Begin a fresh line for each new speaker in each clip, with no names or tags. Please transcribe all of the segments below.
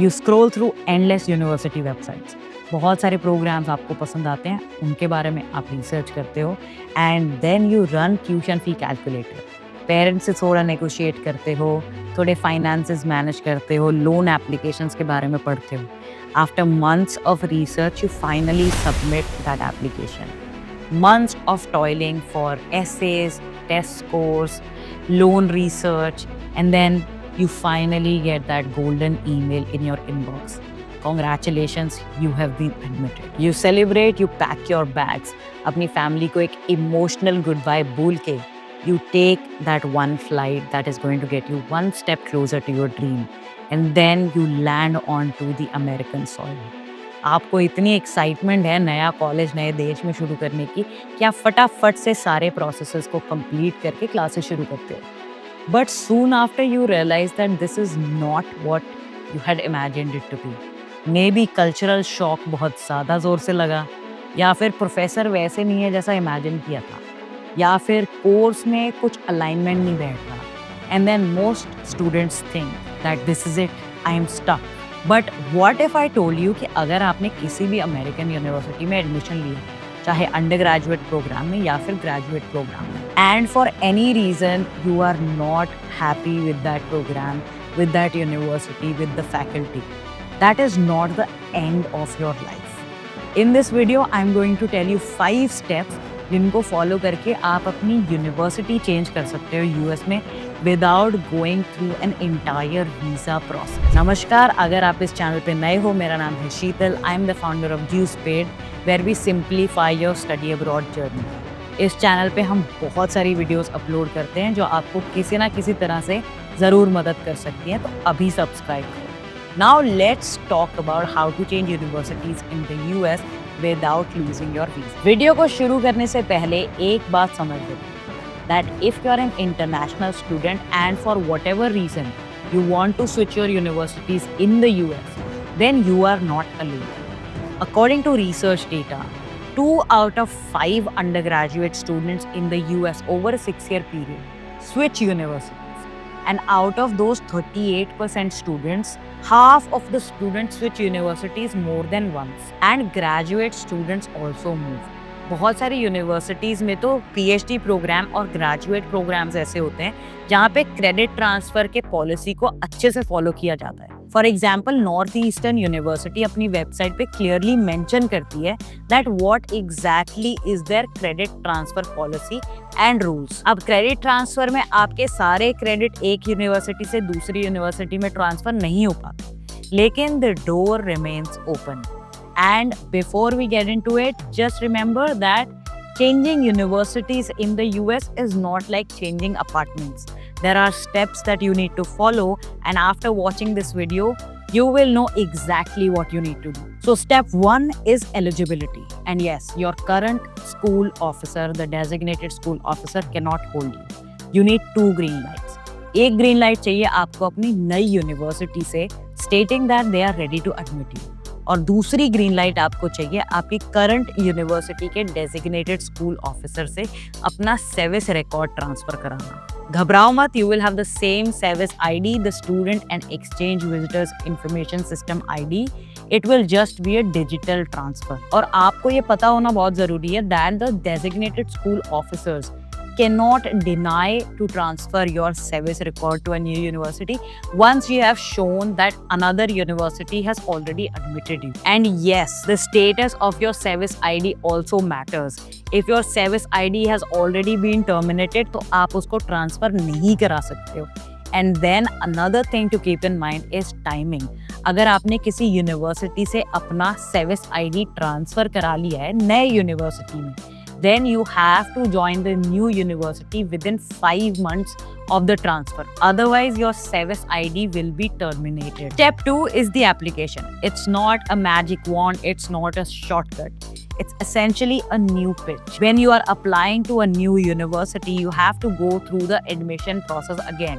You scroll through endless university websites. बहुत सारे programmes आपको पसंद आते हैं, उनके बारे में आप रिसर्च करते हो and then you run tuition fee calculator. Parents से थोड़ा नेगोशिएट करते हो, थोड़े फाइनेंसेस मैनेज करते हो, लोन एप्लीकेशंस के बारे में पढ़ते हो. After months of research, you finally submit that application. Months of toiling for essays, test scores, loan research, and then you finally get that golden email in your inbox. Congratulations, you have been admitted. You celebrate, you pack your bags. अपनी family को एक emotional goodbye बोल के you take that one flight that is going to get you one step closer to your dream, and then you land onto the American soil. आपको इतनी excitement है नया college नए देश में शुरू करने की कि आप फटाफट से सारे प्रोसेसेस को कंप्लीट करके क्लासेस शुरू करते हो. But soon after you realise that this is not what you had imagined it to be. Maybe cultural shock बहुत ज़्यादा ज़ोर से लगा, या फिर प्रोफेसर वैसे नहीं है जैसा इमेजिन किया था, या फिर कोर्स में कुछ अलाइनमेंट नहीं बैठ रहा. And then most students think that this is it, I am stuck. But what if I told you कि अगर आपने किसी भी अमेरिकन यूनिवर्सिटी में एडमिशन लिया, चाहे अंडर ग्रेजुएट प्रोग्राम में या फिर ग्रेजुएट प्रोग्राम में, and for any reason you are not happy with that programme, with that university, with the faculty, that is not the end of your life. In this video I am going to tell you 5 steps जिनको follow करके आप अपनी university change कर सकते हो US में without going through an entire visa process. नमस्कार, अगर आप इस चैनल पे नए हो, मेरा नाम है Sheetal. I am the founder of Juicepad, where we simplify your study abroad journey. इस चैनल पे हम बहुत सारी वीडियोस अपलोड करते हैं जो आपको किसी ना किसी तरह से ज़रूर मदद कर सकती हैं, तो अभी सब्सक्राइब करो. Now let's talk about how to change universities in the US without losing your visa. Video को शुरू करने से पहले एक बात समझ लो, that if you are an international student and for whatever reason you want to switch your universities in the US, then you are not alone. According to research data, 2 out of 5 undergraduate students in the US over a 6-year period switch universities. And out of those 38% students, half of the students switch universities more than once. And graduate students also move. बहुत सारी universities में तो PhD programme और graduate programmes ऐसे होते हैं जहाँ पे क्रेडिट ट्रांसफ़र के पॉलिसी को अच्छे से फॉलो किया जाता है. For example, north eastern university अपनी वेबसाइट पे क्लियरली मेंशन करती है that what exactly is there credit transfer policy and rules. अब क्रेडिट ट्रांसफर में आपके सारे क्रेडिट एक यूनिवर्सिटी से दूसरी यूनिवर्सिटी में ट्रांसफर नहीं हो पाते, लेकिन the door remains open. And before we get into it, just remember that changing universities in the US is not like changing apartments. There are steps that you need to follow, and after watching this video, you will know exactly what you need to do. So step 1 is eligibility. And yes, your current school officer, the designated school officer, cannot hold you. You need 2 green lights. एक green light चाहिए आपको अपनी नई university से stating that they are ready to admit you. और दूसरी green light आपको चाहिए आपकी करंट यूनिवर्सिटी के डेजिग्नेटेड स्कूल ऑफिसर से अपना सर्विस रिकॉर्ड ट्रांसफर कराना. घबराओ मत, you will have the same service ID, the student and exchange visitors information system ID. It will just be a digital transfer. और आपको ये पता होना बहुत जरूरी है that the designated school officers cannot deny to transfer your service record to a new university once you have shown that another university has already admitted you. And yes, the status of your service ID also matters. If your service ID has already been terminated, तो आप उसको transfer नहीं करा सकते हो. And then another thing to keep in mind is timing. अगर आपने किसी यूनिवर्सिटी से अपना सर्विस ID ट्रांसफर करा लिया है नए यूनिवर्सिटी में, then you have to join the new university within 5 months of the transfer. Otherwise, your service ID will be terminated. Step 2 is the application. It's not a magic wand. It's not a shortcut. It's essentially a new pitch. When you are applying to a new university, you have to go through the admission process again.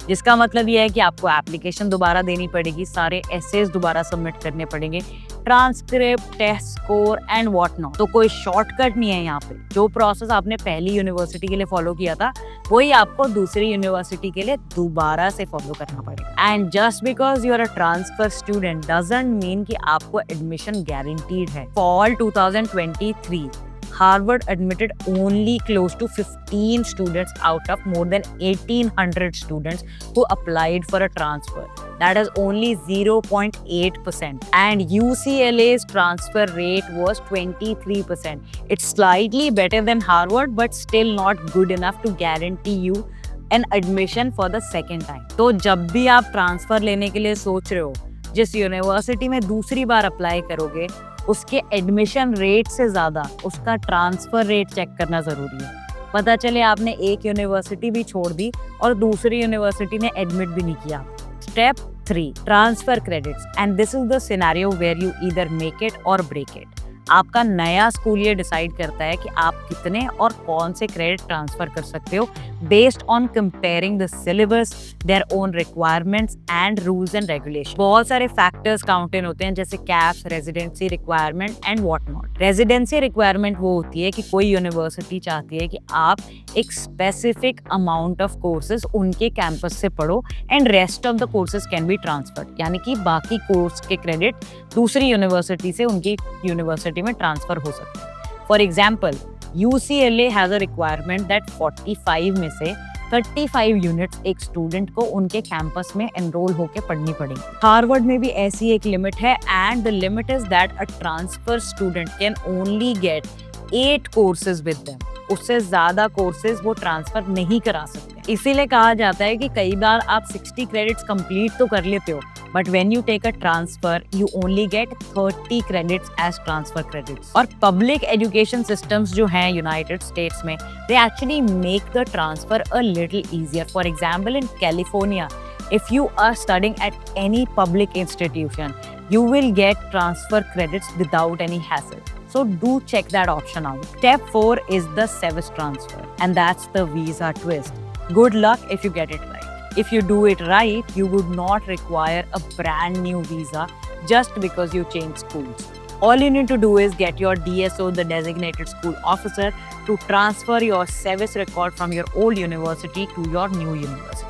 जिसका मतलब ये है कि आपको application दोबारा देनी पड़ेगी, सारे एसेज दोबारा सबमिट करने पड़ेंगे, transcript, test score and what not. तो कोई शॉर्टकट नहीं है यहाँ पे। जो प्रोसेस आपने पहली यूनिवर्सिटी के लिए फॉलो किया था वही आपको दूसरी यूनिवर्सिटी के लिए दोबारा से फॉलो करना पड़ेगा। And just because you are a transfer student doesn't mean कि आपको एडमिशन गारंटीड है। Fall 2023 Harvard admitted only close to 15 students out of more than 1,800 students who applied for a transfer. That is only 0.8%. And UCLA's transfer rate was 23%. It's slightly better than Harvard, but still not good enough to guarantee you an admission for the second time. तो जब भी आप transfer लेने के लिए सोच रहे हो, जिस यूनिवर्सिटी में दूसरी बार अप्लाई करोगे उसके एडमिशन रेट से ज़्यादा उसका ट्रांसफ़र रेट चेक करना ज़रूरी है। पता चले आपने एक यूनिवर्सिटी भी छोड़ दी और दूसरी यूनिवर्सिटी ने एडमिट भी नहीं किया। Step 3, transfer credits, and this is the scenario where you either make it or break it. आपका नया स्कूल ये डिसाइड करता है कि आप कितने और कौन से क्रेडिट ट्रांसफर कर सकते हो based on comparing the syllabus, their own requirements and rules and regulation. बहुत सारे फैक्टर्स काउंट इन होते हैं जैसे caps, residency requirement and what not. Residency requirement वो होती है कि कोई यूनिवर्सिटी चाहती है कि आप एक स्पेसिफिक अमाउंट ऑफ कोर्सेज उनके कैंपस से पढ़ो and rest of the courses can be transferred, यानी कि बाकी कोर्स के क्रेडिट दूसरी यूनिवर्सिटी से उनकी यूनिवर्सिटी में ट्रांसफर हो सकते हैं। For example, UCLA has a requirement that 45 में से 35 यूनिट्स एक स्टूडेंट को उनके कैंपस में एनरोल होकर पढ़नी पड़ेगी। हार्वर्ड में भी ऐसी एक लिमिट है and the limit is that a transfer student can only get 8 courses with them. उससे ज्यादा कोर्सेज वो ट्रांसफर नहीं करा सकते। इसीलिए कहा जाता है कि कई बार आप 60 क्रेडिट्स कंप्लीट तो कर लेते हो, but when you take a transfer you only get 30 credits as transfer credits. और पब्लिक एजुकेशन सिस्टम्स जो हैं यूनाइटेड स्टेट्स में, they actually make the transfer a little easier. For example, in California, if you are studying at any public institution, you will get transfer credits without any hassle. So do check that option out. Step 4 is the SEVIS transfer, and that's the visa twist. Good luck if you get it right. If you do it right, you would not require a brand new visa just because you changed schools. All you need to do is get your DSO, the designated school officer, to transfer your SEVIS record from your old university to your new university.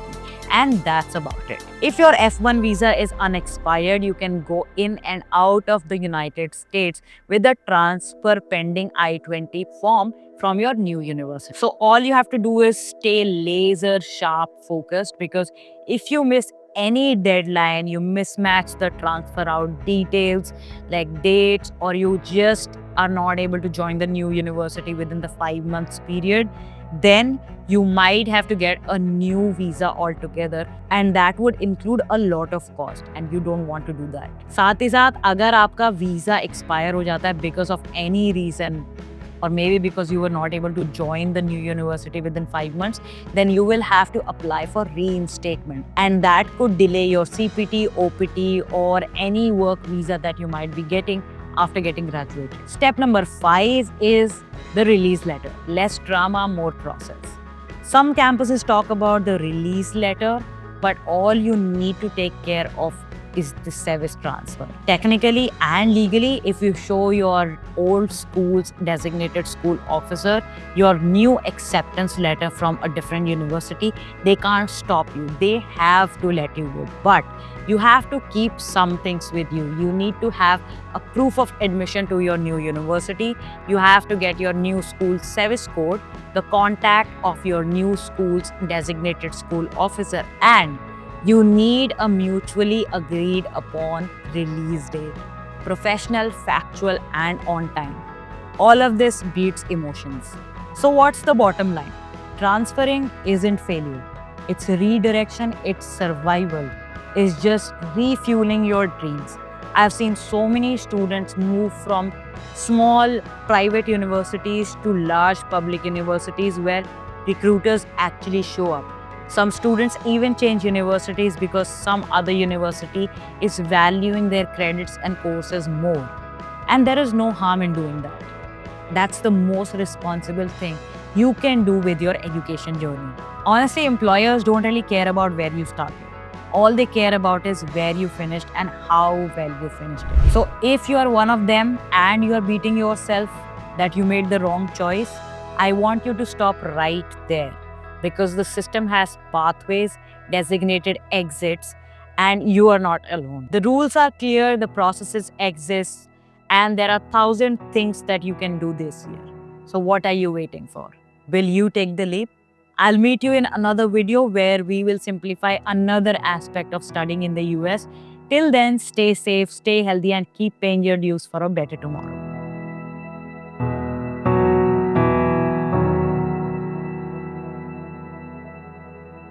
And that's about it. If your F1 visa is unexpired, you can go in and out of the United States with a transfer pending I-20 form from your new university. So all you have to do is stay laser sharp focused, because if you miss any deadline, you mismatch the transfer out details like dates, or you just are not able to join the new university within the 5 months period, then you might have to get a new visa altogether, and that would include a lot of cost, and you don't want to do that. साथ ही साथ अगर आपका visa expire हो जाता है because of any reason, or maybe because you were not able to join the new university within 5 months, then you will have to apply for reinstatement, and that could delay your CPT, OPT, or any work visa that you might be getting after getting graduated. Step number 5 is the release letter. Less drama, more process. Some campuses talk about the release letter, but all you need to take care of is the SEVIS transfer. Technically and legally, if you show your old school's designated school officer your new acceptance letter from a different university, they can't stop you. They have to let you go. But you have to keep some things with you. You need to have a proof of admission to your new university. You have to get your new school's SEVIS code, the contact of your new school's designated school officer, and you need a mutually agreed upon release date. Professional, factual, and on time. All of this beats emotions. So what's the bottom line? Transferring isn't failure. It's redirection, it's survival. It's just refueling your dreams. I've seen so many students move from small private universities to large public universities where recruiters actually show up. Some students even change universities because some other university is valuing their credits and courses more. And there is no harm in doing that. That's the most responsible thing you can do with your education journey. Honestly, employers don't really care about where you started. All they care about is where you finished and how well you finished it. So if you are one of them and you are beating yourself that you made the wrong choice, I want you to stop right there, because the system has pathways, designated exits, and you are not alone. The rules are clear, the processes exist, and there are 1,000 things that you can do this year. So what are you waiting for? Will you take the leap? I'll meet you in another video where we will simplify another aspect of studying in the US. Till then, stay safe, stay healthy, and keep paying your dues for a better tomorrow.